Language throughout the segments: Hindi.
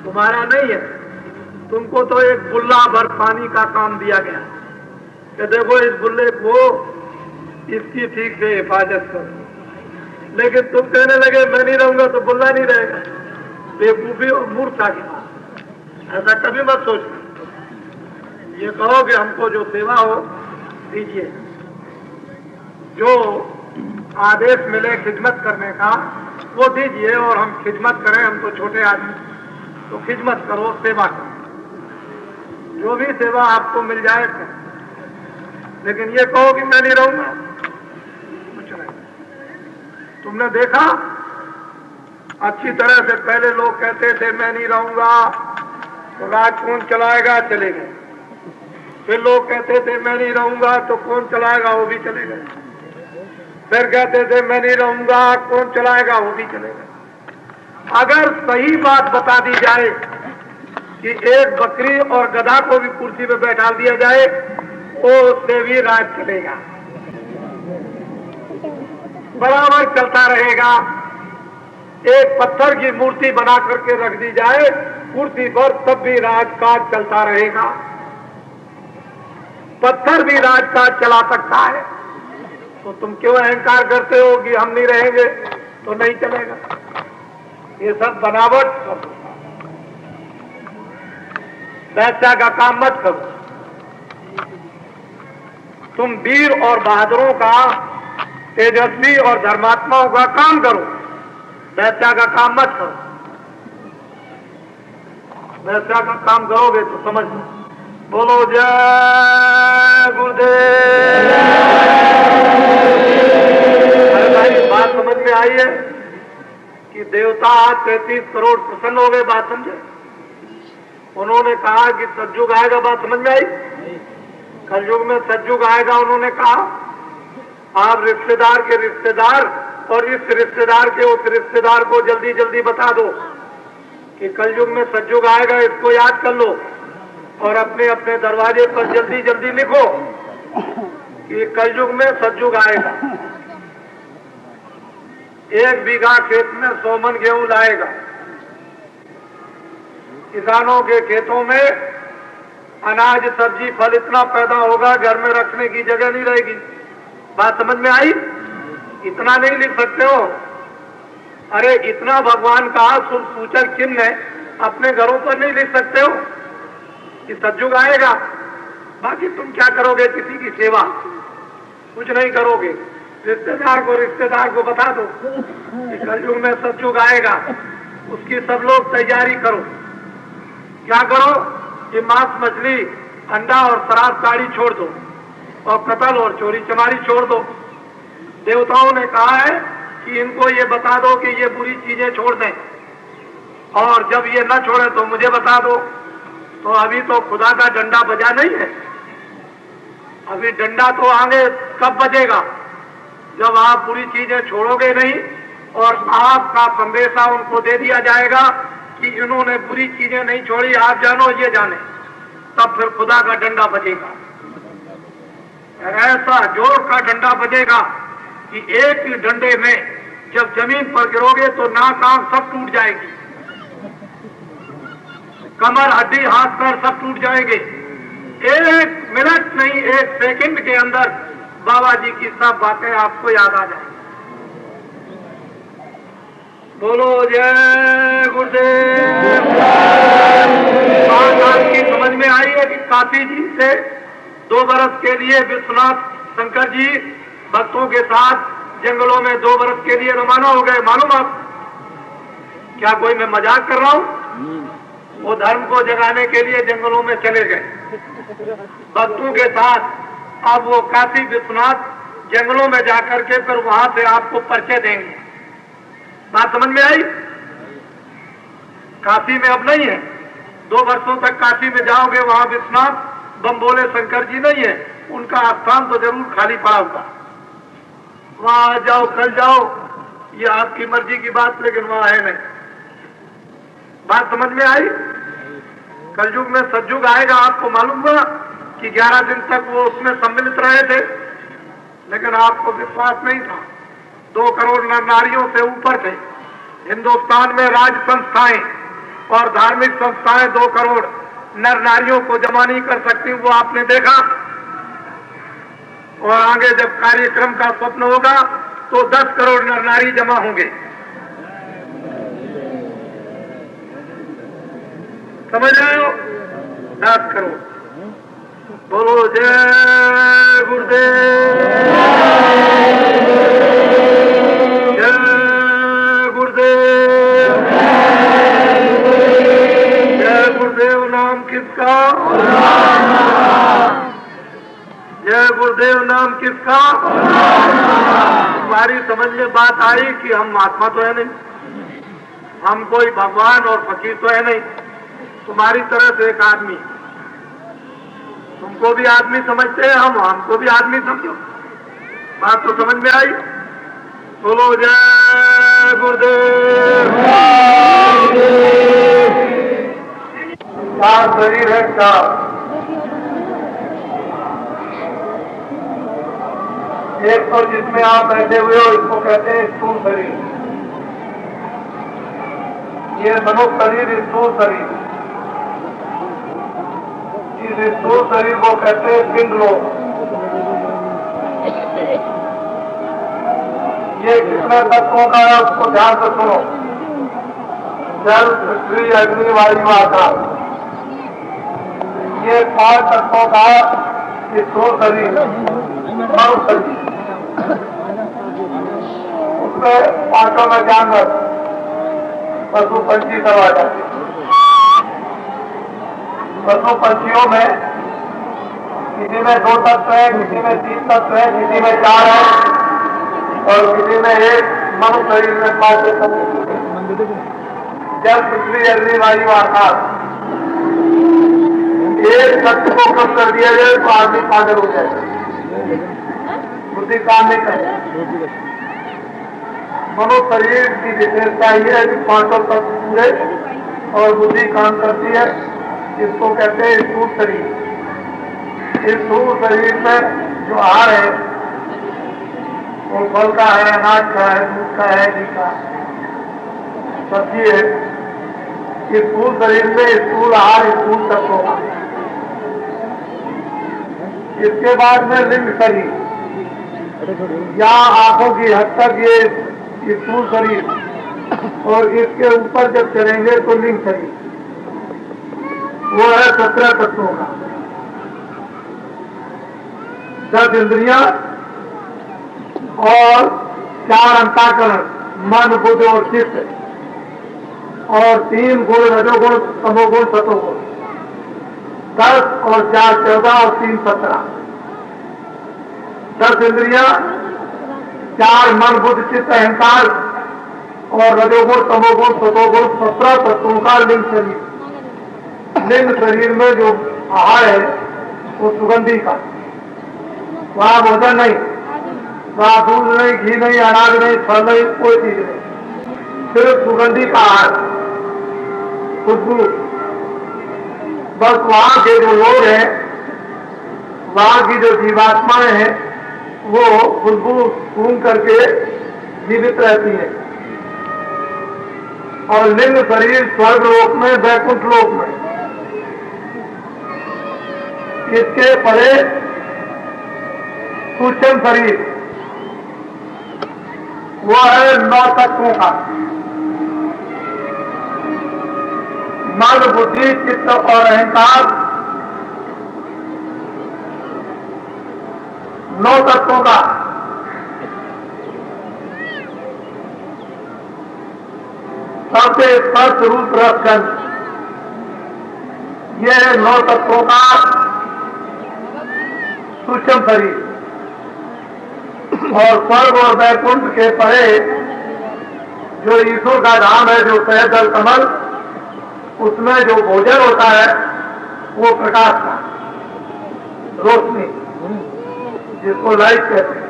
तुम्हारा नहीं है। तुमको तो एक बुल्ला भर पानी का काम दिया गया कि देखो इस बुल्ले को इसकी ठीक से हिफाजत करो, लेकिन तुम कहने लगे मैं नहीं रहूंगा तो बुल्ला नहीं रहेगा। बेवकूफी और मूर्खता की बात, ऐसा कभी मत सोचना। ये कहो कि हमको जो सेवा हो दीजिए, जो आदेश मिले खिदमत करने का वो दीजिए और हम खिदमत करें। हम तो छोटे आदमी, तो खिदमत करो, सेवा करो, जो भी सेवा आपको मिल जाए करो। लेकिन ये कहो कि मैं नहीं रहूंगा, कुछ नहीं। तुमने देखा अच्छी तरह से पहले लोग कहते थे मैं नहीं रहूंगा तो राज कौन चलाएगा, चले गए। फिर लोग कहते थे मैं नहीं रहूंगा तो कौन चलाएगा, वो भी चले गए। फिर कहते थे मैं नहीं रहूंगा, कौन चलाएगा, वो भी चले गए। अगर सही बात बता दी जाए कि एक बकरी और गधा को भी कुर्सी पे बैठा दिया जाए तो उससे भी राज चलेगा, बराबर चलता रहेगा। एक पत्थर की मूर्ति बना करके रख दी जाए कुर्सी पर, तब भी राजकाज चलता रहेगा। पत्थर भी राजकाज चला सकता है। तो तुम क्यों अहंकार करते हो कि हम नहीं रहेंगे तो नहीं चलेगा? ये सब बनावट करो, वैसा का काम मत करो। तुम वीर और बहादुरों का, तेजस्वी और धर्मात्माओं का काम करो, वैसा का काम मत करो। वैसा का काम करोगे तो समझ लो। बोलो जय गुरुदेव। अरे भाई बात समझ में आई है कि देवता 33 करोड़ प्रसन्न हो गए, बात समझे? उन्होंने कहा कि सतयुग आएगा, बात समझ में आई? कलयुग में सतयुग आएगा, उन्होंने कहा आप रिश्तेदार के रिश्तेदार और इस रिश्तेदार के उस रिश्तेदार को जल्दी जल्दी बता दो कि कलयुग में सतयुग आएगा, इसको याद कर लो और अपने अपने दरवाजे पर जल्दी जल्दी लिखो कि कलयुग में सतयुग आएगा। 1 बीघा खेत में 100 मन गेहूं लाएगा। किसानों के खेतों में अनाज सब्जी फल इतना पैदा होगा घर में रखने की जगह नहीं रहेगी। बात समझ में आई? इतना नहीं लिख सकते हो? अरे इतना भगवान का सूचक चिन्ह है, अपने घरों पर नहीं लिख सकते हो कि सतयुग आएगा? बाकी तुम क्या करोगे? किसी की सेवा कुछ नहीं करोगे। रिश्तेदार को बता दो कि कलयुग में सतयुग आएगा, उसकी सब लोग तैयारी करो। क्या करो कि मांस मछली अंडा और शराब साड़ी छोड़ दो और कत्ल और चोरी चमारी छोड़ दो। देवताओं ने कहा है कि इनको ये बता दो कि ये बुरी चीजें छोड़ दें, और जब ये न छोड़े तो मुझे बता दो। तो अभी तो खुदा का डंडा बजा नहीं है, अभी डंडा तो आगे कब बजेगा? जब आप बुरी चीजें छोड़ोगे नहीं और आपका संदेशा उनको दे दिया जाएगा कि इन्होंने बुरी चीजें नहीं छोड़ी, आप जानो ये जाने, तब फिर खुदा का डंडा बजेगा। ऐसा जोर का डंडा बजेगा कि एक ही डंडे में जब जमीन पर गिरोगे तो नाक आंख सब टूट जाएगी, कमर हड्डी हाथ पैर सब टूट जाएंगे। 1 मिनट नहीं 1 सेकंड के अंदर बाबा जी की सब बातें आपको याद आ जाएंगी। बोलो जय गुरुदेव। बात आपकी समझ में आई है कि काशी जी से 2 बरस के लिए विश्वनाथ शंकर जी भक्तों के साथ जंगलों में 2 बरस के लिए रवाना हो गए। मालूम आप? क्या कोई मैं मजाक कर रहा हूं? वो धर्म को जगाने के लिए जंगलों में चले गए भक्तों के साथ। अब वो काशी विश्वनाथ जंगलों में जाकर के फिर वहां से आपको परिचय देंगे। बात समझ में आई? काशी में अब नहीं है, 2 वर्षों तक काशी में जाओगे, वहां विश्वनाथ बम्बोले शंकर जी नहीं है, उनका स्थान तो जरूर खाली पड़ा होगा। वहां जाओ कल जाओ, ये आपकी मर्जी की बात, लेकिन वहां है नहीं। बात समझ में आई? कलयुग में सतयुग आएगा, आपको मालूम हुआ कि 11 दिन तक वो उसमें सम्मिलित रहे थे, लेकिन आपको विश्वास नहीं था। 2 करोड़ नर नारियों से ऊपर थे। हिंदुस्तान में राज संस्थाएं और धार्मिक संस्थाएं 2 करोड़ नर नारियों को जमा नहीं कर सकती, वो आपने देखा। और आगे जब कार्यक्रम का स्वप्न होगा तो 10 करोड़ नर नारी जमा होंगे। समझ रहे हो? 10 करोड़। बोलो जय गुरुदेव, जय गुरुदेव, जय गुरुदेव। नाम किसका? जय गुरुदेव। नाम किसका? तुम्हारी समझ में बात आई कि हम महात्मा तो है नहीं, हम कोई भगवान और फकीर तो है नहीं, तुम्हारी तरह से एक आदमी। तुमको भी आदमी समझते हैं, हम हमको भी आदमी समझो। बात तो समझ में आई? बोलो जय गुरुदेव। क्या शरीर है? क्या एक तो जिसमें आप बैठे हुए हो इसको कहते हैं स्थूल शरीर। ये मनुष्य शरीर स्थूल शरीर, इस स्थूल शरीर को कहते हैं पिंड लोक। ये कितने तत्वों का है उसको ध्यान से सुनो। जल, पृथ्वी, अग्नि, वायु, आकाश, ये 5 तत्वों का स्थूल शरीर, मनुष्य शरीर। उसमें 5 में जानवर, पशु, पंछी सब आ जाते। पशु पक्षियों में किसी में 2 तत्व है, किसी में 3 तत्व है, किसी में 4 है और किसी में 1। मनुष्य शरीर में 5 तत्व। जल, पृथ्वी, अग्नि, वायु, आकाश। एक तत्व को कम कर दिया जाए तो आदमी पागल हो जाएगा, बुद्धि काम नहीं करे। मनुष्य शरीर की विशेषता यह है कि 5 तत्व पूरे और बुद्धि काम करती है। इसको कहते हैं स्थूल शरीर। इस स्थूल शरीर में जो आहार है वो फल का है, अनाज का है, दूध का है, घी का, सब्जी है। इस स्थूल शरीर में स्थूल आहार स्थूल तत्वों का। इसके बाद में लिंग शरीर, या आंखों की हद तक ये स्थूल शरीर, और इसके ऊपर जब चलेंगे तो लिंग शरीर, वो है 17 तत्वों का। 10 इंद्रियां और 4 अंतःकरण, मन, बुद्धि और चित्त, और 3 गुण, रजोगुण, तमोगुण, सतोगुण। 10 और 4 14 और 3 17। 10 इंद्रियां, 4 मन, बुद्धि, चित्त, अहंकार और रजोगुण, तमोगुण, सतोगुण, 17 तत्वों का लिंग शरीर। लिंग शरीर में जो आहार है वो सुगंधी का, वहां भोजन नहीं, वहां दूध नहीं, घी नहीं, अनाज नहीं, फल नहीं, कोई चीज नहीं, सिर्फ सुगंधी का आहार, खुशबू। बस वहां के जो लोग हैं, वहां की जो जीवात्माएं हैं, वो खुशबू सूंघ करके जीवित रहती है। और लिंग शरीर स्वर्ग लोक में, वैकुंठ लोक में। इसके परे सूक्ष्म शरीर, वो है 9 तत्वों का। मन, बुद्धि, चित्त और अहंकार, 9 तत्वों का। सबसे स्पर्श, रूप, रस, गंध, ये 9 तत्वों का सूक्ष्म शरीर। और स्वर्ग और वैकुंठ के परे जो ईश्वर का धाम है, जो सहजल कमल, उसमें जो भोजन होता है वो प्रकाश का, रोशनी, जिसको लाइट कहते हैं।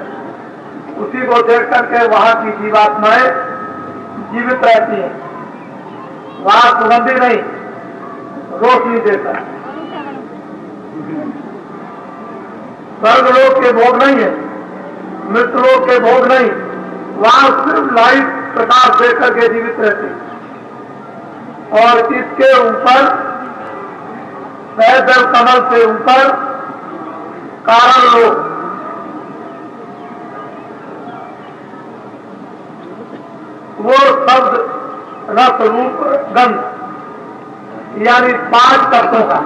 उसी को देख करके वहां की जीवात्माएं जीवित रहती है। वहां सुगंधी नहीं, रोशनी देता है। स्वर्गलोक के भोग नहीं है, मृत्यलोक के भोग नहीं, वहां सिर्फ लाइट प्रकाश देकर के जीवित रहते। और इसके ऊपर सहस्र कमल से ऊपर कारण लोग, वो शब्द रस रूप गंध, यानी 5 तत्वों का,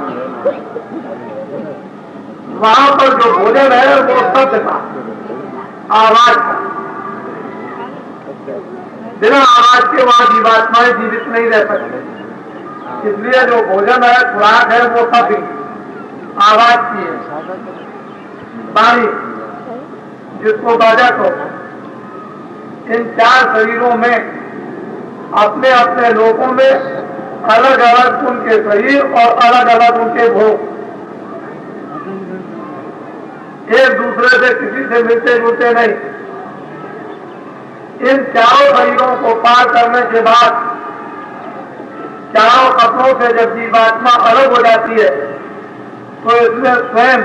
वहां पर जो भोजन है वो शब्द का, आवाज का। बिना आवाज के वहां जीवात्माएं जीवित नहीं रह सकते। इसलिए जो भोजन है, खुराक है, वो शब्द की, आवाज की है, वाणी, जिसको बाजा कहते हैं। इन 4 शरीरों में अपने अपने लोगों में अलग अलग उनके शरीर और अलग अलग उनके भोग, एक दूसरे से किसी से मिलते जुलते नहीं। इन 4 शरीरों को पार करने के बाद 4 कपड़ों से जब जीवात्मा अलग हो जाती है, तो इसमें स्वयं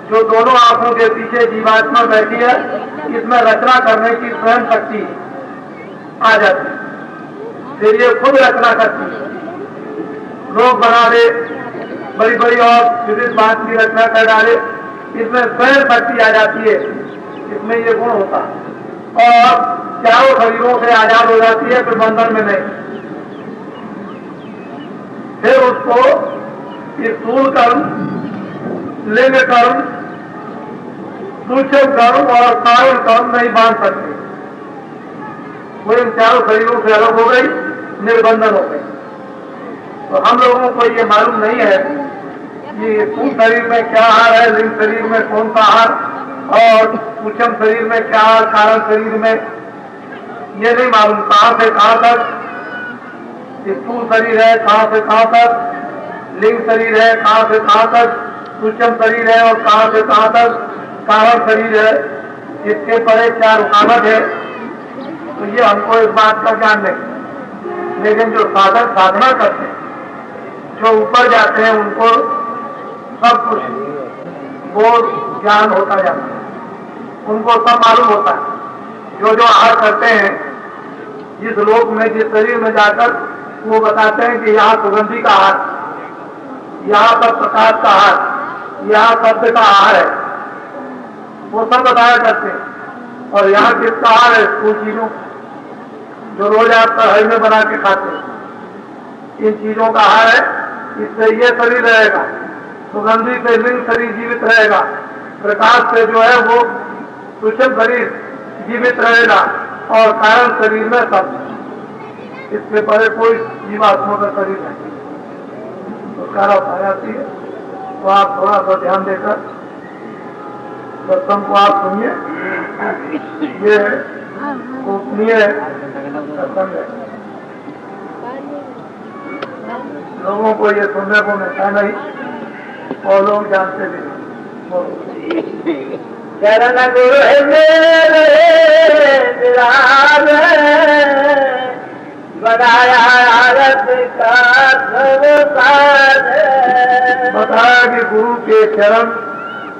जो दोनों आंखों के पीछे जीवात्मा बैठी है, इसमें रचना करने की स्वयं शक्ति आ जाती है। फिर ये खुद रचना करती है, लोग बना दे, बड़ी बड़ी और विविध बात की रचना कर डाले, इसमें स्वयं शक्ति आ जाती है, इसमें ये गुण होता है। और 4 शरीरों से आजाद हो जाती है, फिर बंधन में नहीं। फिर उसको स्थूल कर्म, लिंग कर्म, सूक्ष्म कर्म और कारण कर्म नहीं बांध सकते। वो इन 4 शरीरों से अलग हो गई, निर्बंधन हो गई। तो हम लोगों को ये मालूम नहीं है कि स्थूल शरीर में क्या आहार है, लिंग शरीर में कौन सा आहार, और सूक्ष्म शरीर में क्या आहार, कारण शरीर में, ये नहीं मालूम। कहां से कहां तक स्थूल शरीर है, कहां से कहां तक लिंग शरीर है, कहां से कहां तक सूक्ष्म शरीर है, और कहां से कहां तक कारण शरीर है, इसके परे क्या रुकावट है, तो ये हमको इस बात का ज्ञान नहीं। लेकिन जो साधक साधना करते हैं, जो ऊपर जाते हैं, उनको सब कुछ वो ज्ञान होता जाता है, उनको सब मालूम होता है। जो जो आहार करते हैं, जिस लोक में, जिस शरीर में जाकर वो बताते हैं कि यहाँ सुगंधी का आहार, यहाँ पर प्रकाश का आहार, यहाँ शब्द का आहार है, वो सब बताया करते हैं। और यहाँ किसका आहार है? वो चीजों जो रोज आप कढ़ाई में बना के खाते हैं, इन चीजों का आहार है। इससे ये शरीर रहेगा, सुगंधी से लिंग शरीर जीवित रहेगा, प्रकाश से जो है वो सूक्ष्म शरीर जीवित रहेगा, और कारण शरीर में सब, इससे परे कोई जीवात्मा का शरीर नहीं। तो कारण आ जाती है। तो आप थोड़ा सा ध्यान देकर सत्संग को आप सुनिए। ये गोपनीय सत्संग है, लोगों को ये सुनने को मिलता नहीं, और लोग जानते भी नहीं। चरण गुरु बताया बताया कि गुरु के चरण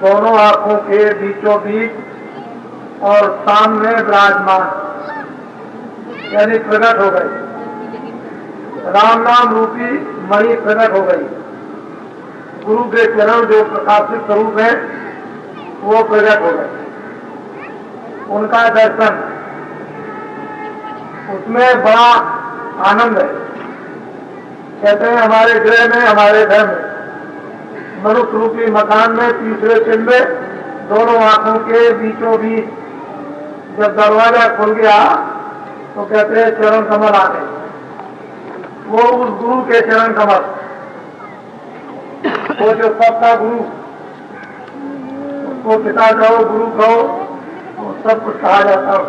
दोनों आंखों के बीचों बीच और सामने विराजमान, यानी प्रकट हो गई। राम नाम रूपी मणि प्रकट हो गई। गुरु के चरण जो प्रकाशित स्वरूप है, वो प्रकट हो गए। उनका दर्शन, उसमें बड़ा आनंद है। कहते हैं हमारे गृह में, हमारे घर में, मनुष्य रूपी मकान में, तीसरे चिन्ह में, दोनों आंखों के बीचों बीच जब दरवाजा खुल गया, तो कहते हैं चरण कमल आ गए। वो उस गुरु के चरण कमल, वो जो सबका गुरु, उसको पिता कहो, गुरु कहो, वो सब कुछ कहा जाता है।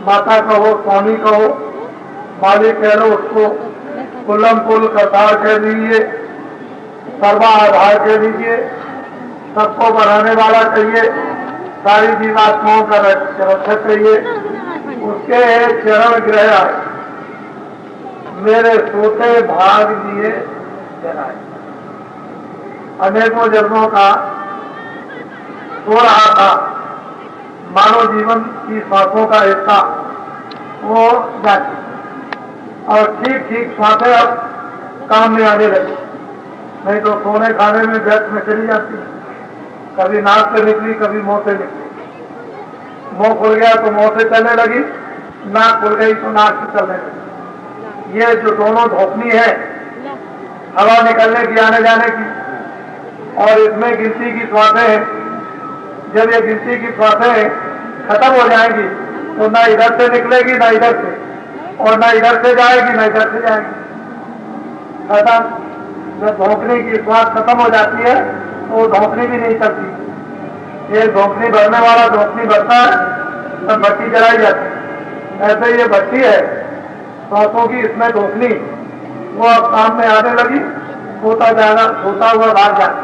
माता कहो, स्वामी कहो, मालिक कह लो, उसको कुल्लम कुल करतार कह दीजिए, सर्वाधार कह दीजिए, सबको बढ़ाने वाला कहिए, सारी जीवात्माओं का रक्षक कहिए। उसके चरण ग्रह आए, मेरे सोते भाग लिए जनाए। अनेकों जन्मों का सो रहा था, मानव जीवन की सांसों का हिस्सा वो जाती। और ठीक ठीक सांसें अब काम में आने लगी, नहीं तो सोने खाने में व्यर्थ में चली जाती। कभी नाक से निकली, कभी मुंह से निकली। मुंह खुल गया तो मुंह से चलने लगी, नाक खुल गई तो नाक से चलने लगी। ये जो दोनों धोपनी है हवा निकलने की, आने जाने की, और इसमें गिनती की श्वासें हैं। जब ये गिनती की श्वासें खत्म हो जाएंगी तो ना इधर से निकलेगी ना इधर से, और ना इधर से जाएगी ना इधर से जाएगी। खत्म। जब धोपनी की श्वास खत्म हो जाती है तो वो धोपनी भी नहीं चलती। ये धोपनी भरने वाला धोपनी भरता है तब भट्टी जलाई जाती है। ऐसे ये भट्टी है श्वासों की, इसमें धोपनी वो अब काम में आने लगी, होता जाएगा, होता हुआ भाग जाता।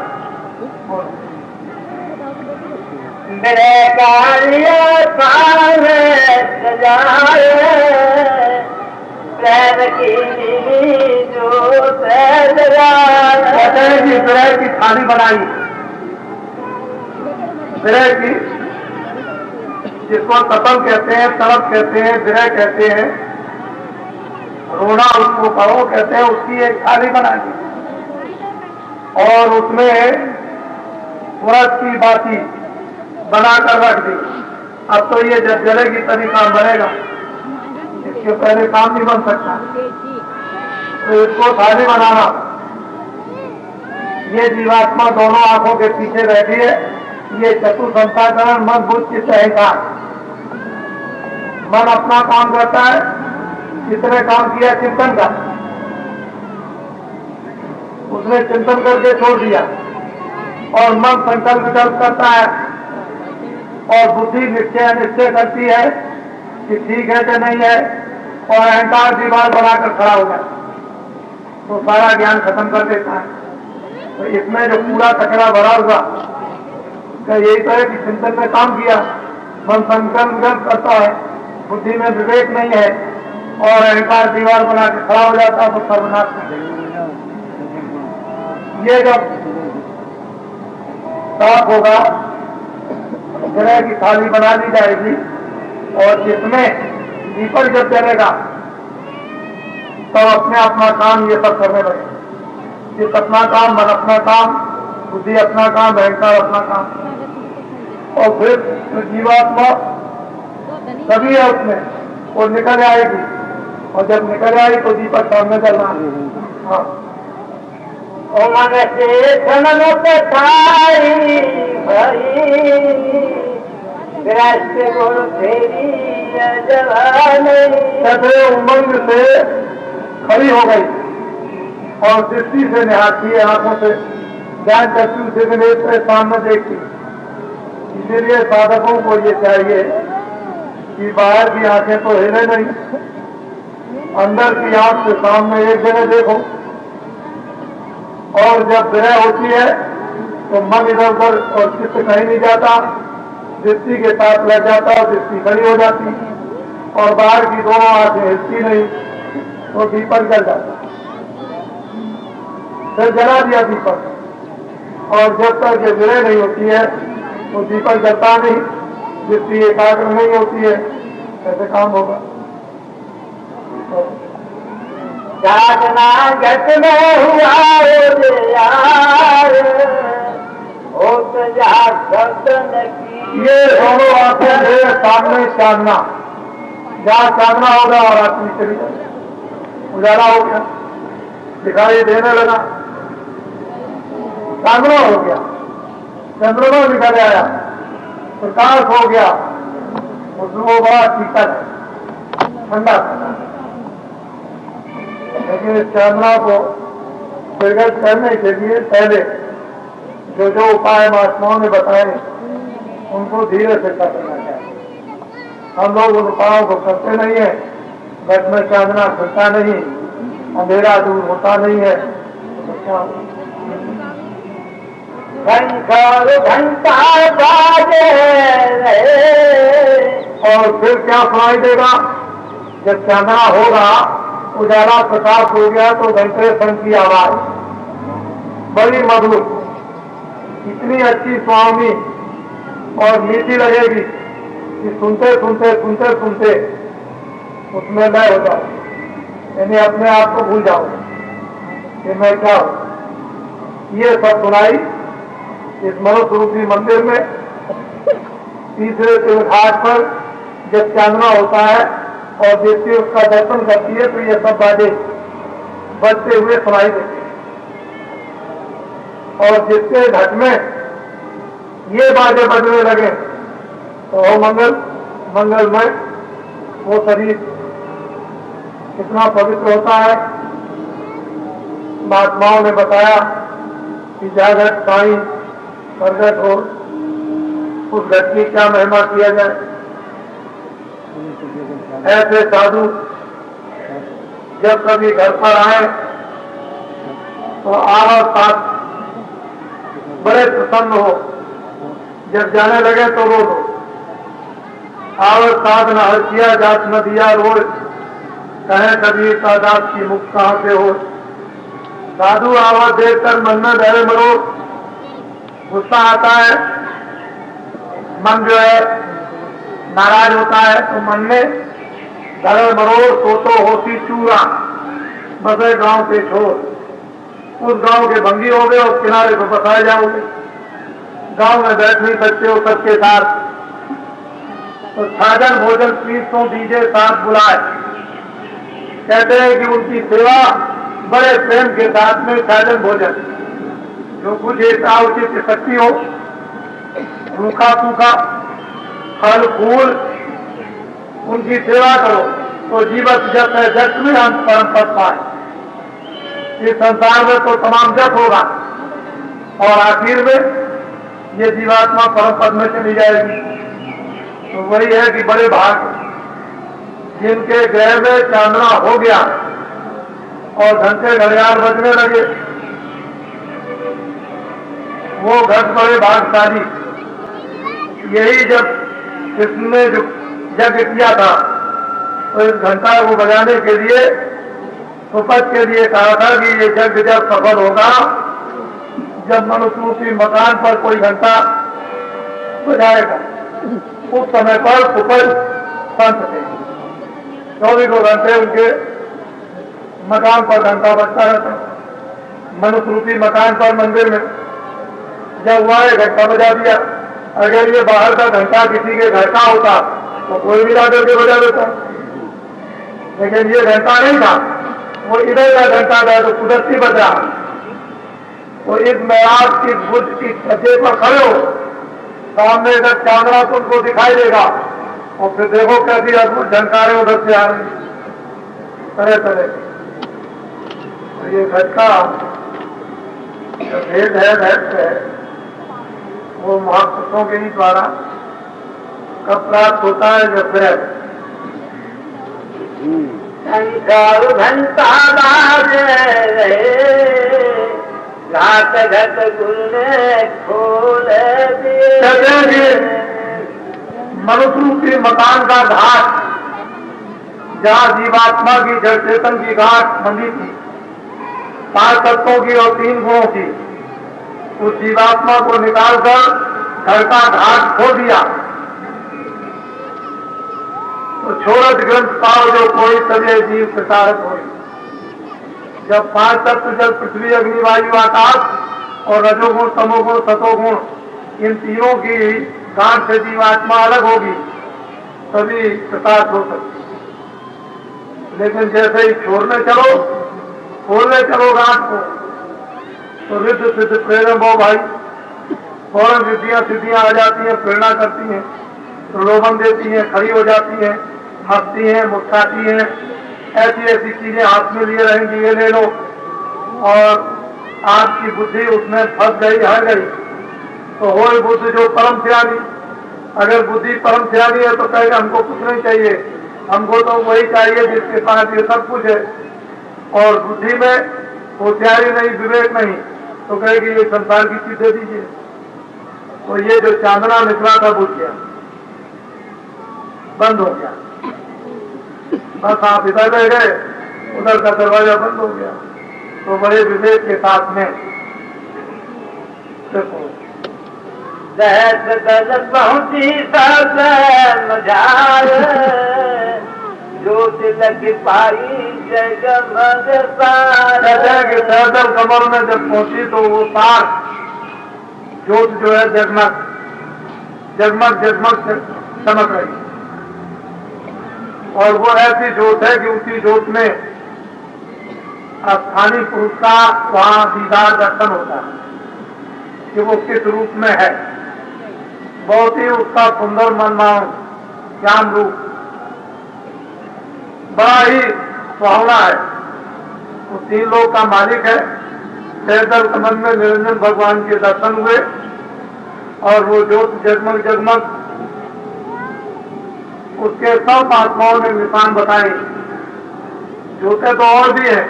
विरह की थाली बनाई, विरह की, जिसको तपन कहते हैं, तड़प कहते हैं, विरह कहते हैं, रोना उसको कहो कहते हैं, उसकी एक थाली बनाई और उसमें उड़द की बाती बनाकर रख दी। अब तो ये जब जलेगी तभी काम बनेगा, इसके पहले काम नहीं बन सकता। तो इसको थाली बनाना। ये जीवात्मा दोनों आंखों के पीछे बैठी है। ये चतुर्संताकरण मन बुद्ध चित्त अहंकार। मन अपना काम करता है, किसने काम किया? चिंतन का। उसने चिंतन करके छोड़ दिया और मन संकल्प विकल्प करता है और बुद्धि निश्चय करती है कि ठीक है कि नहीं है, और अहंकार दीवार बनाकर खड़ा हो जाता तो सारा ज्ञान खत्म कर देता है। तो इसमें जो पूरा कचरा भरा हुआ यही तो है कि चिंतन में काम किया, मन संकल्प विकल्प करता है, बुद्धि में विवेक नहीं है और अहंकार दीवार बना के खड़ा हो जाता है तो सर्वनाश कर देगा। ये जब साफ होगा, ग्रह की थाली बना दी जाएगी और जिसमें दीपक जब जलेगा तो अपने अपना काम ये सब करने लगे। जिस अपना काम, मन अपना काम, बुद्धि अपना काम, अहंकार अपना काम, और फिर जीवात्मा सभी है उसमें, वो निकल आएगी और जब निकल आई तो दीपक सामने चलना। हाँ, मन से सनमत थारी भरी गुण फेरी कहते उमंग से खड़ी हो गई और दृष्टि से निहारती है, आंखों से ज्ञान चक्षु से नेत्र सामने देखती। इसीलिए साधकों को ये चाहिए कि बाहर की आंखें तो हिले नहीं, अंदर की आंख से सामने एक जगह देखो, और जब विरह होती है तो मन इधर उधर और चित्त कहीं नहीं जाता, दृष्टि के साथ लग जाता और दृष्टि खड़ी हो जाती और बाहर की दोनों आंखें हिलती नहीं तो दीपक जल जाता। फिर जला दिया दीपक, और जब तक ये विरह नहीं होती है तो दीपक जलता नहीं, दृष्टि एकाग्र नहीं होती है, कैसे काम होगा? जागना जट में हुआ यार, हो तो ये दोनों आंखें मेरे सामने चांदना, जहाँ चांदना होगा और आदमी चली जाए, उजाला हो गया, दिखाई देने लगा, चांदना हो गया, चंद्रमा निकल आया, प्रकाश हो गया, उसमें बड़ा शीतल ठंडा था। लेकिन इस चांदना को प्रगट करने के लिए पहले जो जो उपाय महात्माओं ने बताए उनको धीरे से करना चाहिए। हम लोग उन उपायों को करते नहीं है, घट में चांदना खुलता नहीं, अंधेरा दूर होता नहीं है, तो क्या घंटा बाजे और फिर क्या सुनाई देगा? जब चांदना होगा, उजाला प्रकाश हो गया तो घंटे संग की आवाज बड़ी मधुर, इतनी अच्छी स्वामी और मीठी लगेगी कि सुनते सुनते सुनते सुनते उसमें लय हो जाए। यानी अपने आप को भूल जाओ कि मैं क्या हूं। ये सब सुनाई इस मनुष्य रूपी मंदिर में तीसरे घाट पर जब चांदना होता है और देवती उसका दर्शन करती है तो ये सब बाजे बजते हुए सुनाई देते हैं। और जिसके घट में ये बाजे बजने लगे तो हो मंगलमय वो शरीर कितना पवित्र होता है। महात्माओं ने बताया कि जागृत साई प्रगट हो, उस घट की क्या महिमा किया जाए। ऐसे साधु जब कभी घर पर आए तो आवाज साथ बड़े प्रसन्न हो, जब जाने लगे तो रो दो। आवाज साध न हसिया जात न दिया रोड, कहे कबीर का दास की मुख कहां से हो। साधु आवाज देखकर मन में डरे मरो, गुस्सा आता है, मन जो है नाराज होता है तो मन में डरे मरोड़ तो होती चूरा बसे गांव के छोर। उस गांव के भंगी हो गए और किनारे पर बसाए जाओगे। गांव में बैठ सकते हो सबके साथ, तो साजन भोजन पीसों दीजिए साथ बुलाए। कहते हैं कि उनकी सेवा बड़े प्रेम के साथ में साजन भोजन जो कुछ एक उचित शक्ति हो, रूखा सूखा फल फूल उनकी सेवा करो तो जीवत जप है, जप में हम परम पद पाए। इस संसार में तो तमाम जप होगा और आखिर में ये जीवात्मा परम पद में चली जाएगी। तो वही है कि बड़े भाग जिनके ग्रह में चांदना हो गया और घंटे घड़ियाल बजने लगे, वो घर बड़े भागशाली। यही जब इसने जो यज्ञ किया था तो इस घंटा को बजाने के लिए सुपथ के लिए कहा था कि ये यज्ञ जब सफल होगा जब मनुष्य रूपी मकान पर कोई घंटा बजाएगा, उस समय पर सुपथ संत थे। 24 घंटे उनके मकान पर घंटा बजता रहता। मनुष्य रूपी मकान पर मंदिर में जब हुआ घंटा बजा दिया। अगर ये बाहर का घंटा किसी के घर का होता तो कोई भी ला करके बजा देता, लेकिन ये घंटा नहीं था, वो इधर का घंटा था तो कुदरती बजा। तो इस मैराज की बुद्ध की छज्जे पर खड़े हो, सामने इधर चांदना तुमको दिखाई देगा और फिर देखो कैसी अद्भुत झंकारें उधर से आ रही तरह तरह। तो ये घटका जो भेद है भेद है वो महापुरुषों के ही द्वारा कब प्राप्त होता है जब भेद शंकर घंटा बाजे घाट घट गुलने खोल दिए। मनुष्य रूपी मकान का घाट जहाँ जीवात्मा की जड़ चेतन की घाट बंधी थी 5 तत्वों की और 3 गुणों की, उस जीवात्मा को निकालकर घर का घाट खो दिया। तो छोड़त ग्रंथ पाओ जो कोई तबे जीव प्रसारक हो। जब 5 तत्व जल पृथ्वी अग्नि वायु आकाश और रजोगुण तमोगुण सतोगुण इन तीनों की गांठ से जीवात्मा अलग होगी तभी प्रकाश हो सकती। लेकिन जैसे ही छोड़ने चलो खोलने चलो गांठ को तो रिद्ध सिद्ध प्रेरम हो भाई, फौरन रिद्धियां सिद्धियां आ जाती हैं, प्रेरणा करती हैं, प्रलोभन देती हैं, खड़ी हो जाती हैं, हंसती हैं, मुस्कुराती हैं, ऐसी ऐसी चीजें हाथ में लिए रहेंगी, ये ले लो। और आपकी बुद्धि उसमें फंस गई हर गई तो हो बुद्धि जो परम सियानी। अगर बुद्धि परम सियानी है तो कहेगा हमको कुछ नहीं चाहिए, हमको तो वही चाहिए जिसके पास ये सब कुछ है। और बुद्धि में होशियारी नहीं, विवेक नहीं, तो कहेगी ये संसार की चीज दे दीजिए। तो ये जो चांदना निकला था बुझ गया, बंद हो गया। बस आप इधर रह गए, उधर का दरवाजा बंद हो गया। तो बड़े विवेक के साथ में देखो पहुंची सब मजार जो तिलक पाई जगमग तार। कहते हैं कि सहजल कमल में जब पहुंची तो वो तार ज्योत जो है जगमग जगमग जगमग से चमक रही, और वो ऐसी ज्योत है कि उसी ज्योत में स्थानीय पुरुष का वहां दीदार दर्शन होता है कि वो किस रूप में है। बहुत ही उसका सुंदर मनमोहन श्याम रूप बड़ा ही सुहावना है। वो 3 लोक का मालिक है। सहजल कमल में निरंजन भगवान के दर्शन हुए और वो ज्योत जगमग जगमग, उसके सब महात्माओं ने निशान बताए। ज्योतें तो और भी है,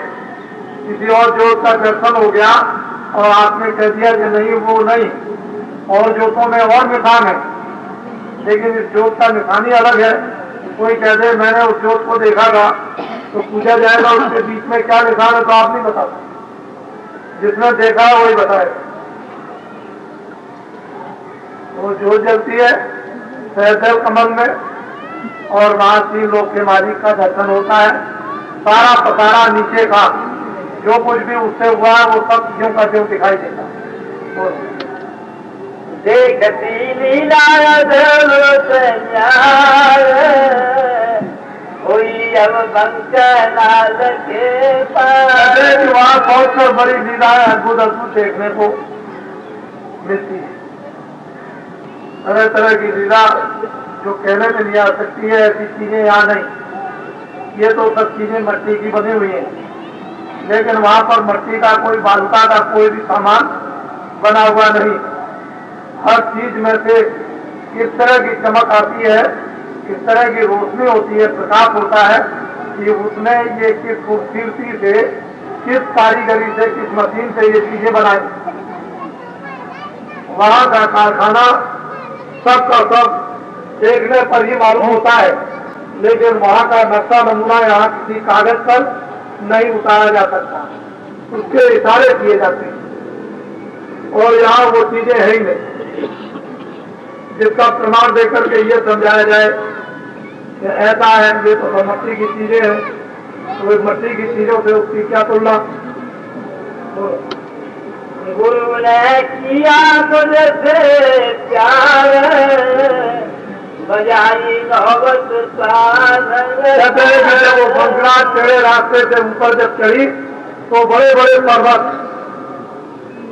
किसी और ज्योत का दर्शन हो गया और आपने कह दिया कि नहीं वो नहीं, और ज्योतों में और निशान है, लेकिन इस ज्योत का निशान ही अलग है। कोई कह दे मैंने उस ज्योत को देखा था, तो पूछा जाएगा उसके बीच में क्या निशान है, तो आप नहीं बता सकते, जिसने देखा है वही बताए। वो ज्योत जलती है सहजल कमल में, और वहां 3 लोक के मालिक का दर्शन होता है। सारा पसारा नीचे का जो कुछ भी उससे हुआ है वो सब ज्यों का ज्यों दिखाई देता है। देखती लीला हुई अब बंकनाल के पार। वहां बहुत से बड़ी लीलाएं अद्भुत अद्भुत देखने को मिलती है। तरह तरह की लीला जो कहने में नहीं आ सकती है, ऐसी चीजें यहाँ नहीं। ये तो सब चीजें मिट्टी की बनी हुई हैं, लेकिन वहां पर मिट्टी का कोई बालुका का कोई भी सामान बना हुआ नहीं। हर चीज में से किस तरह की चमक आती है, किस तरह की रोशनी होती है, प्रकाश होता है कि उसने ये किस खूबसूरती से, किस कारीगरी से, किस मशीन से ये चीजें बनाई। वहां का कारखाना सब का सब देखने पर ही मालूम होता है, लेकिन वहां का नक्शा नमूना यहाँ किसी कागज पर नहीं उतारा जा सकता, उसके इशारे किए जाते हैं। और यहाँ वो चीजें है ही नहीं जिसका प्रमाण देकर के ये समझाया जाए कि ऐसा है, ये तो मिट्टी की चीजें हैं, तो मिट्टी की चीजों से उसकी क्या तुलना। गुरु ने किया मुझसे प्यार बजाई नौबत कहते हैं कि जब वो बंगला टेढ़े रास्ते से ऊपर जब चढ़ी तो बड़े बड़े पर्वत,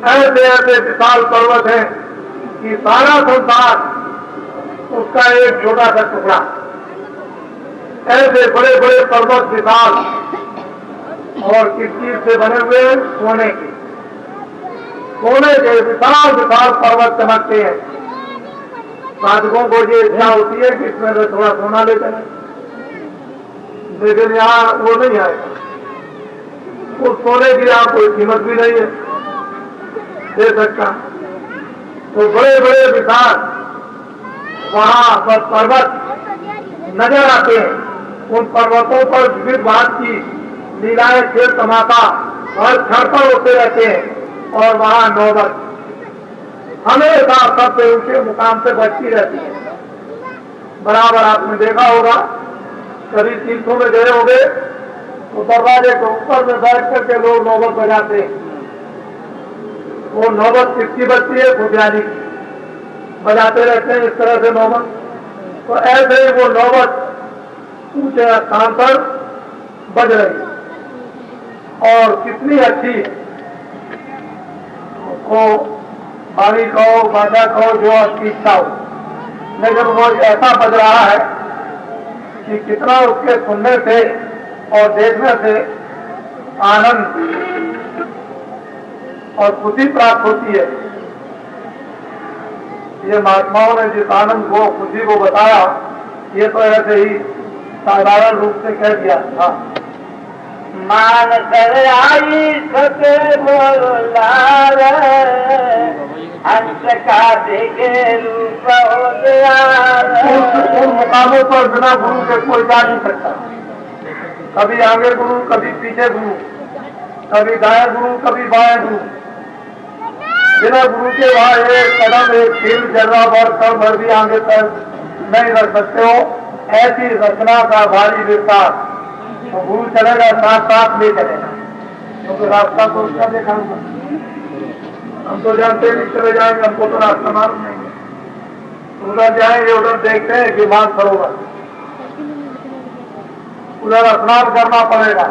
ऐसे ऐसे विशाल पर्वत हैं कि सारा संसार उसका एक छोटा सा टुकड़ा। ऐसे बड़े बड़े पर्वत विशाल, और किस चीज से बने हुए? सोने के। सोने के विशाल विशाल पर्वत चमकते हैं। साधकों को ये इच्छा होती है कि इसमें तो थोड़ा सोना ले चले, लेकिन यहाँ वो नहीं आएगा। उस सोने की यहाँ कोई कीमत भी नहीं है दे सकता। तो बड़े बड़े विशाल वहां पर पर्वत नजर आते हैं। उन पर्वतों पर विविध भाग की लीलाएं, खेल तमाशा हर क्षण पर होते रहते हैं, और वहां नौबत हमेशा सबसे ऊंचे मुकाम से बढ़ती रहती है। बराबर आपने देखा होगा, कभी तीर्थों में गए होंगे तो दरवाजे के ऊपर में बैठ करके लोग नौबत बजाते हैं। वो नौबत किसकी बजती है? खुदियानी की। बजाते रहते हैं इस तरह से नौबत। तो ऐसे ही वो नौबत ऊंचे स्थान पर बज रही, और कितनी अच्छी है। उसको बाड़ी कहो, बाजा कहो, जो आपकी इच्छा हो, लेकिन वो ऐसा बज रहा है कि कितना उसके सुनने से और देखने से आनंद और खुशी प्राप्त होती है। ये महात्माओं ने जिस आनंद को, खुशी को बताया, ये तो ऐसे ही साधारण रूप से कह दिया था। मान कर आई सके बोलार हंस का देखे रूप हो गया। उन मुकामों पर बिना गुरु के कोई जा नहीं सकता। कभी आगे गुरु, कभी पीछे गुरु, कभी दाएं गुरु, कभी बाएं गुरु। बिना गुरु के वहां एक कदम, एक कील, जर्रा भर, कल भर भी आगे तक नहीं रख सकते हो। ऐसी रचना का भारी विस्तार तो भूल चलेगा, साथ साथ ले चलेगा, क्योंकि रास्ता तो उसका देखा हुआ। हम तो जानते नहीं, चले जाएंगे, हमको तो रास्ता मालूम नहीं है। उधर जाएंगे, उधर देखते हैं कि मानसरोवर, उधर स्नान करना पड़ेगा,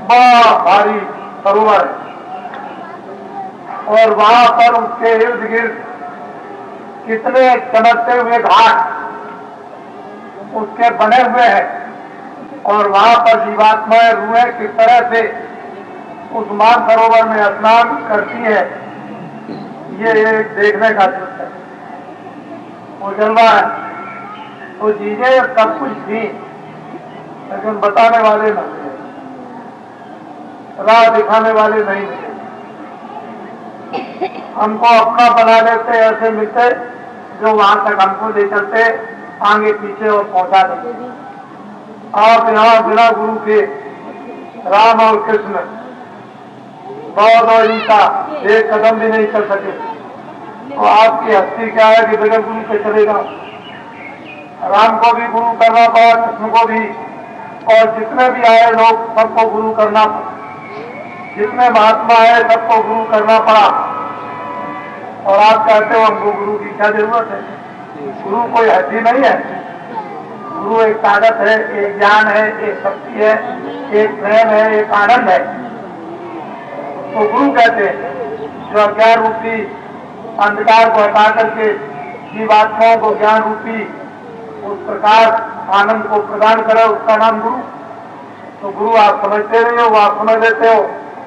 बड़ा भारी सरोवर है, और वहां पर उसके इर्द गिर्द कितने चमकते हुए घाट उसके बने हुए हैं, और वहां पर जीवात्माएं रूहें किस तरह से उस मानसरोवर में स्नान करती है, ये एक देखने का दृश्य है। वो जलवा है, तो चीजें सब कुछ थी, लेकिन बताने वाले न मिले, राह दिखाने वाले नहीं मिले। हमको अपना बना लेते, ऐसे मिलते जो वहां तक हमको ले चलते, आगे पीछे और पहुंचा देते। आप यहाँ बिना गुरु के राम और कृष्ण, बौद्ध और ईसा एक कदम भी नहीं चल सके, तो आपकी हस्ती क्या है कि बगैर गुरु के चलेगा? राम को भी गुरु करना पड़ा, कृष्ण को भी, और जितने भी आए लोग सबको गुरु करना पड़ा, जितने महात्मा आए सबको गुरु करना पड़ा। और आप कहते हो हमको गुरु की क्या जरूरत है? गुरु कोई हड्डी नहीं है, गुरु एक ताकत है, एक ज्ञान है, एक शक्ति है, एक प्रेम है, एक आनंद है। तो गुरु कहते हैं जो अज्ञान रूपी अंधकार को हटा करके जीवात्माओं को ज्ञान रूपी उस प्रकार आनंद को प्रदान करे, उसका नाम गुरु। तो गुरु आप समझते नहीं हो, वो आप समझ लेते हो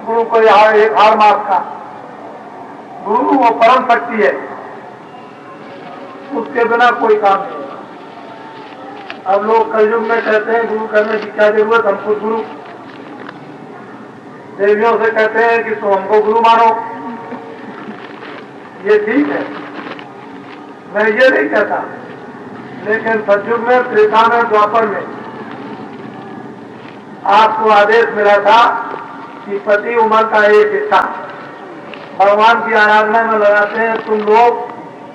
गुरु को यहाँ एक हार मास का। गुरु वो परम शक्ति है, उसके बिना कोई काम नहीं। अब लोग कलयुग में कहते हैं गुरु करने की क्या जरूरत, हमको गुरु। देवियों से कहते हैं कि तुम हमको गुरु मानो, ये ठीक है, मैं ये नहीं कहता। लेकिन सतयुग में, त्रेता में, द्वापर में आपको आदेश मिला था कि प्रति उम्र का एक हिस्सा भगवान की आराधना में लगाते हैं, तुम लोग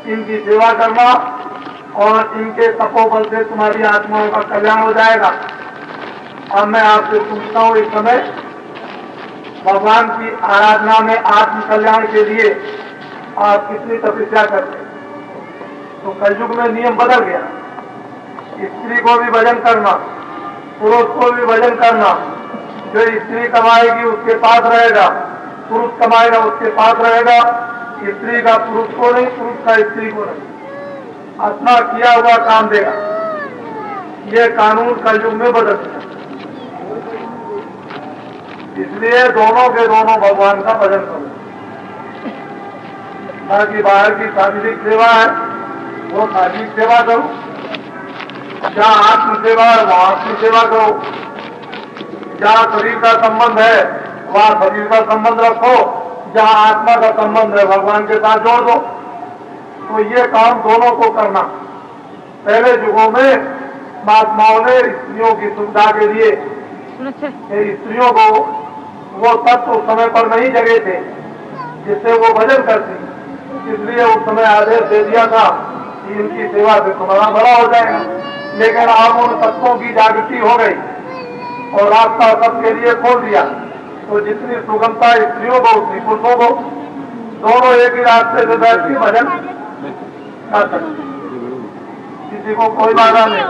इनकी सेवा करना, और इनके तपोबल से तुम्हारी आत्माओं का कल्याण हो जाएगा। अब मैं आपसे पूछता हूँ, इस समय भगवान की आराधना में आत्म कल्याण के लिए आप कितनी तपस्या करते हैं? तो कलयुग में नियम बदल गया, स्त्री को भी भजन करना, पुरुष को भी भजन करना। जो स्त्री कमाएगी उसके पास रहेगा, पुरुष कमाएगा उसके पास रहेगा, स्त्री का पुरुष को नहीं, पुरुष का स्त्री को नहीं, अपना किया हुआ काम देगा। ये कानून कलयुग में बदल गया, इसलिए दोनों के दोनों भगवान का भजन करो। बाकी बाहर की शारीरिक सेवा है वो शारीरिक सेवा करो, जहाँ आत्म सेवा है वहाँ आत्म सेवा करो, जहाँ शरीर का संबंध है वहाँ शरीर का संबंध रखो, जहाँ आत्मा का संबंध है भगवान के साथ जोड़ दो। तो ये काम दोनों को करना। पहले युगों में महात्माओं ने स्त्रियों की सुविधा के लिए स्त्रियों को वो तत्व उस समय पर नहीं जगे थे जिससे वो भजन करती, इसलिए उस समय आदेश दे दिया था कि इनकी सेवा से तुम्हारा बड़ा हो जाएगा। लेकिन अब उन तत्वों की जागृति हो गई और रास्ता सबके लिए खोल दिया, तो जितनी सुगमता स्त्रियों को उतनी पुरुषों को, दोनों एक ही रास्ते से बैठ के भजन कर सकते, किसी को कोई बाधा नहीं।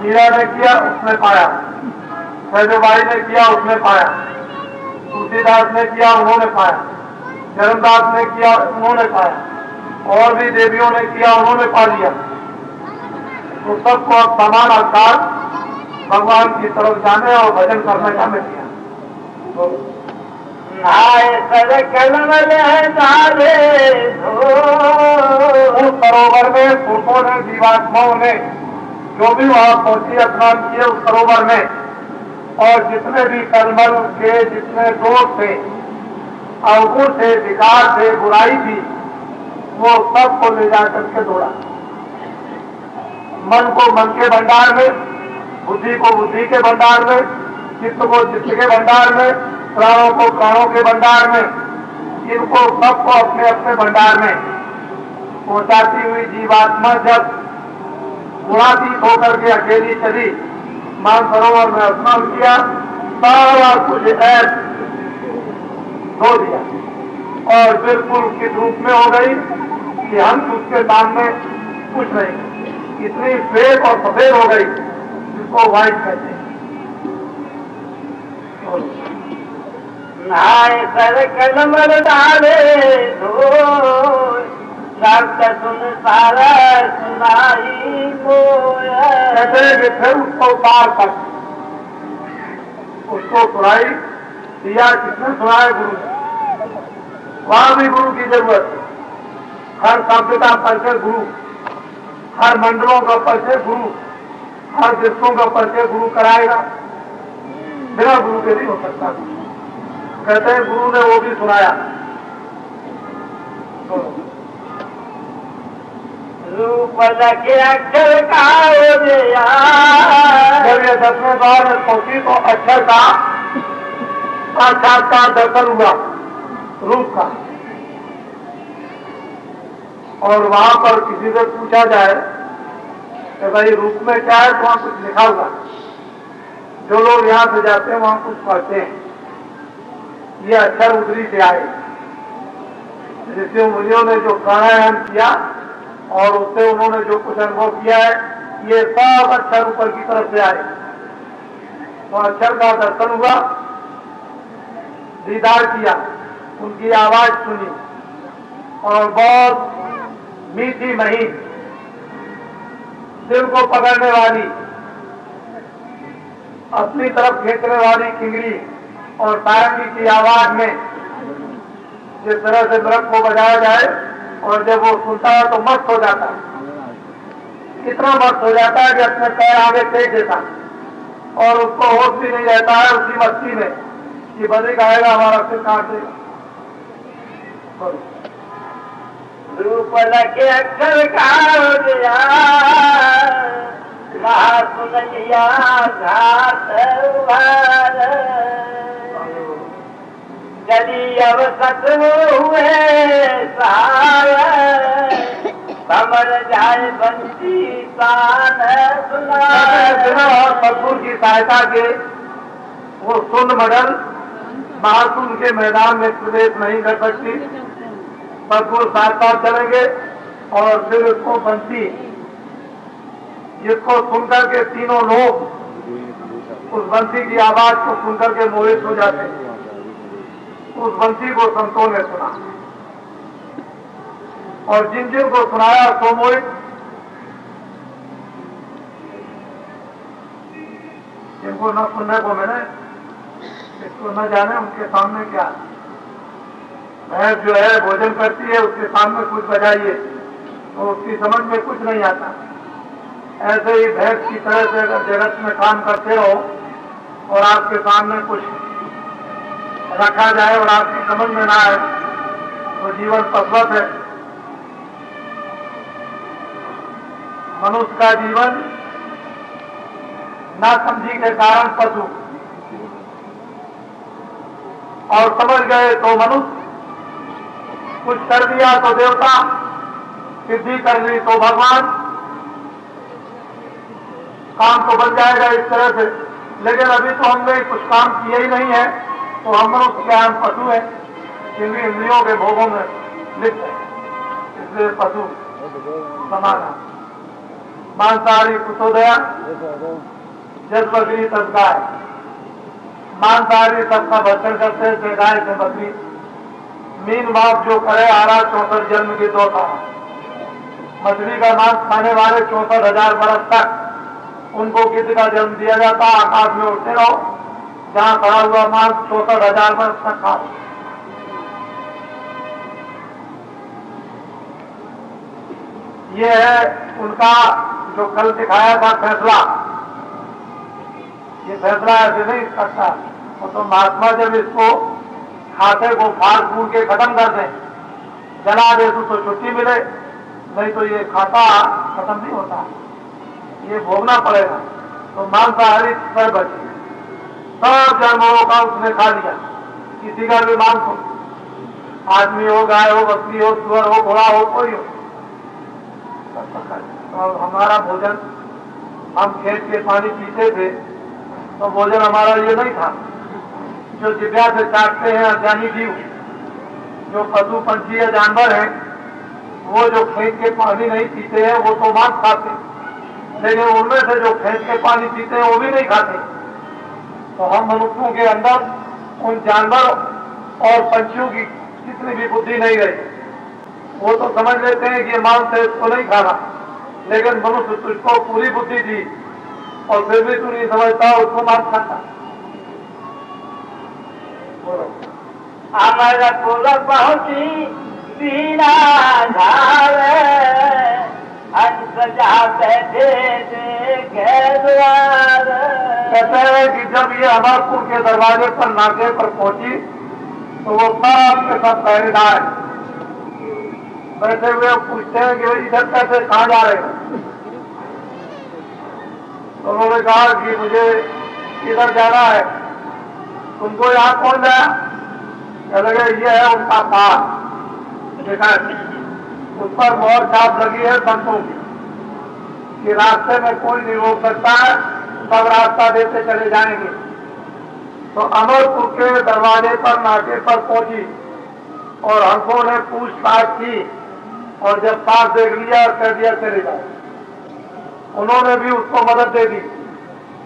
मीरा ने किया उसने पाया, सहजबाई ने किया उसने पाया, तुलसीदास ने किया उन्होंने पाया, धर्मदास ने किया उन्होंने पाया, और भी देवियों ने किया उन्होंने पा लिया। तो सबको अब समान अधिकार भगवान की तरफ जाने और भजन करने का मिल गया। सरोवर में पुरुषों ने, जीवात्माओं ने जो भी वहां पहुंची स्नान किए उस सरोवर में, और जितने भी कलमल के जितने दोष थे, अवगुण थे, विकार थे, बुराई थी, वो सबको ले जाकर के दौड़ा। मन को मन के भंडार में, बुद्धि को बुद्धि के भंडार में, चित्त को चित्त के भंडार में, प्राणों को प्राणों के भंडार में, इनको सबको अपने अपने भंडार में पहुंचाती हुई जीवात्मा जब गुणातीत होकर के अकेली चली, मानसरोवर में स्नान किया, सारा कुछ ऐस धो दिया और बिल्कुल उसकी धूप में हो गई कि हंस उसके सामने कुछ नहीं, इतनी श्वेत और सफेद हो गई जिसको व्हाइट कहते हैं। नाय कर कलमर डाले धो शब्द सुन सारा सुनाई मोया। कहते हैं कि फिर उसको उतार कर उसको सुनाई दिया। किसने सुनाया? गुरु ने। वहां भी गुरु की जरूरत है। हर शब्द का परिचय गुरु, हर मंडलों का परिचय गुरु, हर देशों का परिचय गुरु कराएगा। बिना गुरु के नहीं हो सकता। कहते हैं गुरु ने वो भी सुनाया। रूप लगे अक्षर का जब ये 10वें द्वार में पहुंची तो अक्षर का साक्षात्कार दर्शन हुआ, रूप का। और वहां पर किसी से पूछा जाए कि भाई रूप में क्या है, तो वहां कुछ लिखा हुआ। जो लोग यहाँ से जाते हैं वहां कुछ पढ़ते हैं। ये अक्षर उधरी से आए। ऋषि मुनियों ने जो प्राणायाम किया और उससे उन्होंने जो कुछ अनुभव किया है, ये सब अक्षर ऊपर की तरफ से आए। तो अक्षर का दर्शन हुआ, दीदार किया, उनकी आवाज सुनी और बहुत मीठी महीन, दिल को पकड़ने वाली, अपनी तरफ खींचने वाली किंगरी और सारंगी की आवाज में जिस तरह से मृग को बजाया जाए, और जब वो सुनता है तो मस्त हो जाता है। इतना मस्त हो जाता है कि अपने पैर आगे फेंक देता और उसको होश भी नहीं रहता है उसी मस्ती में कि बदरी आएगा हमारा सिर काट देगा। रूप लगे अक्षर का सुनिया घाट चली अब सत्व हुए समर जाए बंसी शान बिना और सतगुरु की सहायता के वो सुन मडल महासुर के मैदान में प्रवेश नहीं कर सकती। सतगुरु साथ साथ चलेंगे और फिर उसको बंसी, जिसको सुनकर के तीनों लोग उस बंसी की आवाज को सुनकर के मोहित हो जाते हैं। उस बंसी को संतों ने सुना और जिन जिन को सुनाया सो मोहित, जिनको न सुनने को मिले, इसको न जाने उनके सामने क्या। भैंस जो है भोजन करती है, उसके सामने कुछ बजाइए तो उसकी समझ में कुछ नहीं आता। ऐसे ही भैंस की तरह से अगर जगत में काम करते रहो और आपके सामने कुछ रखा जाए और आपकी समझ में ना आए तो जीवन पशवत है। मनुष्य का जीवन ना समझी के कारण पशु, और समझ गए तो मनुष्य, कुछ कर दिया तो देवता, सिद्धि कर ली तो भगवान। काम तो बन जाएगा इस तरह से, लेकिन अभी तो हमने कुछ काम किया ही नहीं है, तो हम मनुष्य क्या, हम पशु है, इंद्रियों के भोगों में लिप्त है, इसलिए पशु समान है। मांसाहारी कुतोदया जस बकरी तस गाय। मांसाहारी सबका भक्षण करते हैं, गाय से बकरी। मीन बाप जो करे आरा 64 जन्म की दोषा। मछली का मांस खाने वाले 64,000 बरस तक उनको गिद्ध का जन्म दिया जाता। आकाश में उड़ते रहो, जहां खड़ा हुआ मांस 64,000 बरस तक खा। ये है उनका जो कल दिखाया था फैसला। ये फैसला ऐसे नहीं करता, वो तो महात्मा जब इसको खाते को फाड़ फूड़ के खत्म कर दें, जला दे तो छुट्टी मिले, नहीं तो ये खाता खत्म नहीं होता, ये भोगना पड़ेगा। तो मांसाहारी पर बचे, सब जानवरों का उसने खा लिया, किसी का भी मांस हो, आदमी हो, गाय हो, बकरी हो, सुअर हो, घोड़ा हो, कोई हो, और हमारा भोजन, हम खेत के पानी पीते थे तो भोजन हमारा ये नहीं था। जो जिभ्या से चाटते हैं अज्ञानी जीव, जो पशु पंछी या जानवर हैं, वो जो खेत के पानी नहीं पीते हैं वो तो मांस खाते हैं, लेकिन उनमें से जो खेत के पानी पीते हैं वो भी नहीं खाते। तो हम मनुष्यों के अंदर उन जानवर और पंछियों की जितनी भी बुद्धि नहीं रही। वो तो समझ लेते हैं कि ये मांस है, इसको नहीं खाना, लेकिन मनुष्य तुझको पूरी बुद्धि दी और फिर भी तू नहीं समझता, उसको मांस खाता। बोलो। अमर पुर पहुंची बीना धावे, हंस जाते द्वार। कहते हैं कि जब ये अमरपुर के दरवाजे पर नाके पर पहुंची तो वो सब के सब पहरेदार बैठे हुए पूछते हैं कि इधर कैसे कहाँ जा रहे हैं। तो उन्होंने कहा कि मुझे इधर जाना है। तुमको यहाँ कौन गया? कह लगे ये है उनका पास। देखा उस पर मोहर छाप लगी है संतों की कि रास्ते में कोई नहीं रोक सकता है, सब रास्ता देते चले जाएंगे। तो अमरपुर के दरवाजे पर नाके पर पहुंची और हंसों ने पूछताछ की और जब पास देख लिया और कह दिया चले जाओ। उन्होंने भी उसको मदद दे दी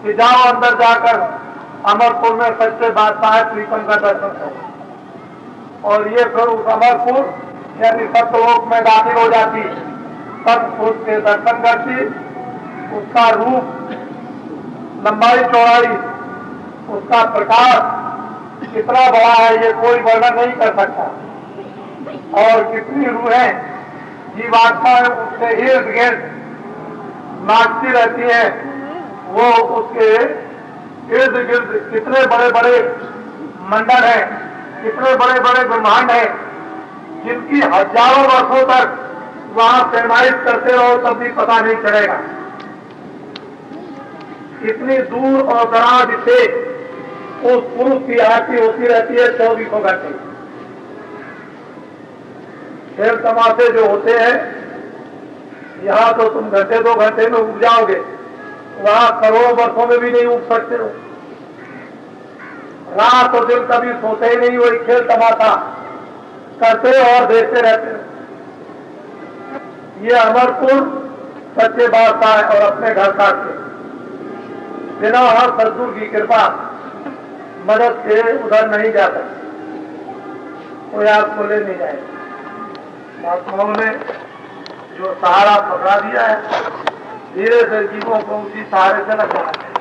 कि जाओ अंदर जाकर अमरपुर में सच्चे बादशाह प्रीतम का दर्शन करो। और ये फिर उस अमरपुर यानी सत्यलोक में दाखिल हो जाती, सब उसके दर्शन करती। उसका रूप, लंबाई चौड़ाई, उसका प्रकाश कितना बड़ा है ये कोई वर्णन नहीं कर सकता। और कितनी रूहें जीवात्मा उसके इर्द गिर्द नाचती रहती है। वो उसके इर्द गिर्द कितने बड़े बड़े मंडल हैं, कितने बड़े बड़े ब्रह्मांड हैं, जिनकी हजारों वर्षों तक वहां सेनाइज करते रहो तब भी पता नहीं चलेगा। इतनी दूर और दराज से उस पुरुष की आरती होती रहती है 24 घंटे। खेल तमाशे जो होते हैं, यहाँ तो तुम घंटे 2 घंटे में उग जाओगे, वहां करोड़ों वर्षों में भी नहीं उग सकते हो। रात और दिन कभी सोते ही नहीं, वही खेल तमाशा करते और देखते रहते हो। ये अमरपुर सच्चे बादशाह और अपने घर का थे, बिना हर सद्गुरु की कृपा मदद के उधर नहीं जा सकते, कोई आपको ले नहीं जाएगा। महात्माओं ने जो सहारा पकड़ा दिया है, धीरे से जीवों को उसी सहारे से लगाना चाहिए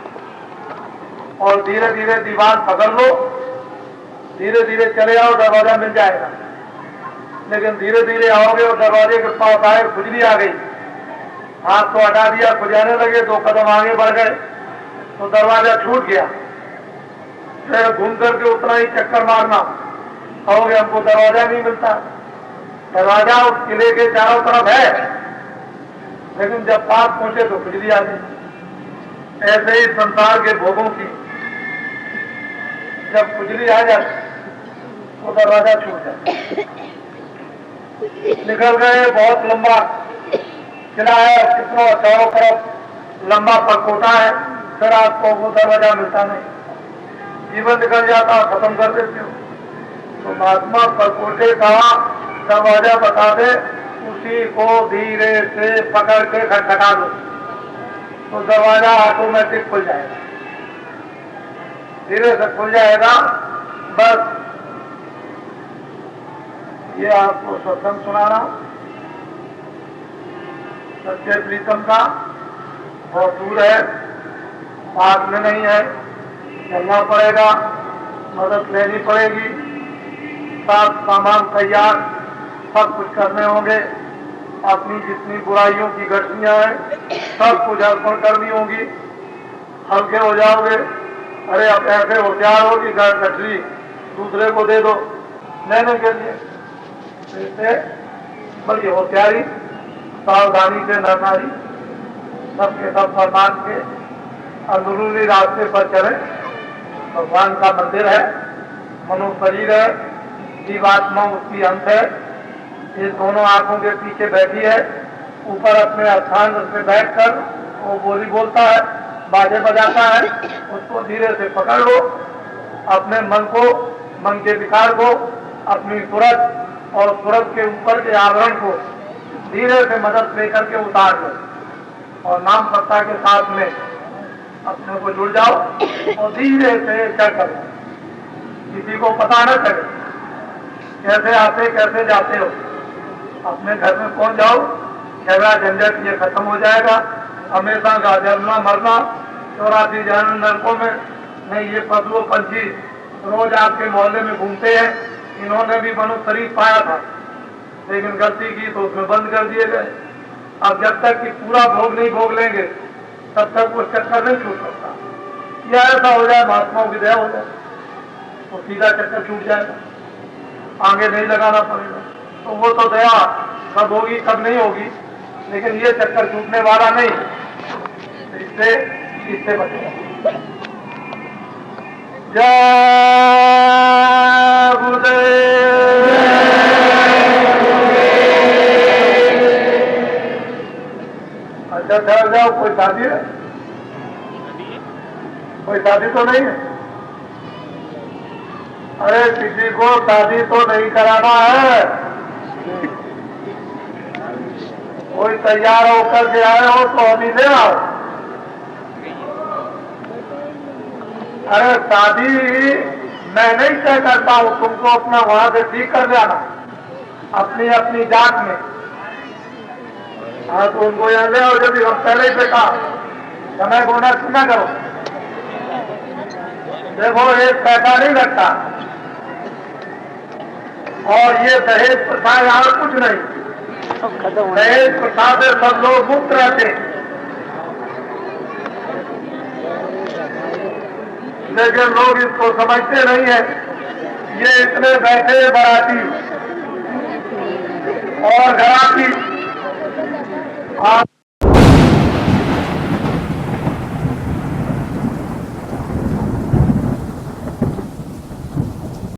और धीरे धीरे दीवार पकड़ लो, धीरे धीरे चले आओ, दरवाजा मिल जाएगा। लेकिन धीरे धीरे आओगे और दरवाजे के पास आए, खुजली आ गई, हाथ को हटा दिया, खुजाने लगे, 2 कदम आगे बढ़ गए तो दरवाजा छूट गया। फिर घूम करके उतना ही चक्कर मारना, कहोगे हमको दरवाजा नहीं मिलता। दरवाजा उस किले के चारों तरफ है, लेकिन जब पास पहुंचे तो खुजली आ गई। ऐसे ही संसार के भोगों की जब खुजली आ जाती तो दरवाजा छूट जाता। निकल गए, बहुत लंबा किला है, कितना चारों तरफ लंबा परकोटा है, फिर आपको वो दरवाजा मिलता नहीं, जीवन निकल जाता, खत्म कर देते हो। तो महात्मा परकोटे का दरवाजा बता दे, उसी को धीरे से पकड़ के खटखटा दो तो दरवाजा ऑटोमेटिक खुल जाएगा, धीरे से खुल जाएगा। बस ये आपको सत्संग सुना रहा हूं, सच्चे प्रीतम का, बहुत दूर है, पास में नहीं है, चलना पड़ेगा, मदद लेनी पड़ेगी, साथ सामान तैयार, सब कुछ करने होंगे। अपनी जितनी बुराइयों की घटनियां हैं सब कुछ अर्पण करनी होगी, हल्के हो जाओगे। अरे अब ऐसे होशियार हो कि गठरी दूसरे को दे दो लेने के लिए, बल्कि होशियारी सावधानी से नारी सबके सब फरमान के अंदरूनी रास्ते पर चले। भगवान का मंदिर है, मनुष्य शरीर है, जीवात्मा उसकी अंत है। ये दोनों आंखों के पीछे बैठी है, ऊपर अपने स्थान पे बैठकर वो बोली बोलता है, बाजे बजाता है, उसको धीरे से पकड़ लो, अपने मन को, मन के विकार को, अपनी सूरत और सूरत के ऊपर के आवरण को धीरे से मदद लेकर के उतार लो और नाम सत्ता के साथ में अपने को जुड़ जाओ और धीरे से चढ़ करो, किसी को पता न चले कैसे आते कैसे जाते हो। अपने घर में पहुंच जाओ, झगड़ा झंझट ये खत्म हो जाएगा। हमेशा का जन्मना मरना 84 जन्म नरकों में नहीं, ये पशु पंछी रोज आपके मोहल्ले में घूमते हैं, इन्होंने भी मनुष्य शरीर पाया था लेकिन गलती की तो उसमें बंद कर दिए गए। अब जब तक कि पूरा भोग नहीं भोग लेंगे तब तक वो चक्कर नहीं छूट सकता। या ऐसा हो जाए महात्माओं की दया हो जाए तो सीधा चक्कर छूट जाएगा, आगे नहीं लगाना पड़ेगा। तो वो तो दया कब होगी कब नहीं होगी, लेकिन ये चक्कर छूटने वाला नहीं, इससे बचेगा। जय गुरुदेव। अच्छा ठहर जाओ, कोई शादी है? कोई शादी तो नहीं है? अरे किसी को शादी तो नहीं कराना है, कोई तैयार होकर के आए हो तो अभी ले आओ। अरे शादी मैं नहीं तय करता हूं, तुमको अपना वहां से ठीक कर जाना अपनी अपनी जात में। हाँ तो उनको यहाँ ले आओ, जब हम पहले ही पे कहा समय को नष्ट न करो। देखो एक पैसा नहीं लगता और ये दहेज प्रथा यहाँ कुछ नहीं, दहेज प्रथा से सब लोग मुक्त रहते हैं, लेकिन लोग इसको समझते नहीं है। ये इतने बैठे बराती और घराती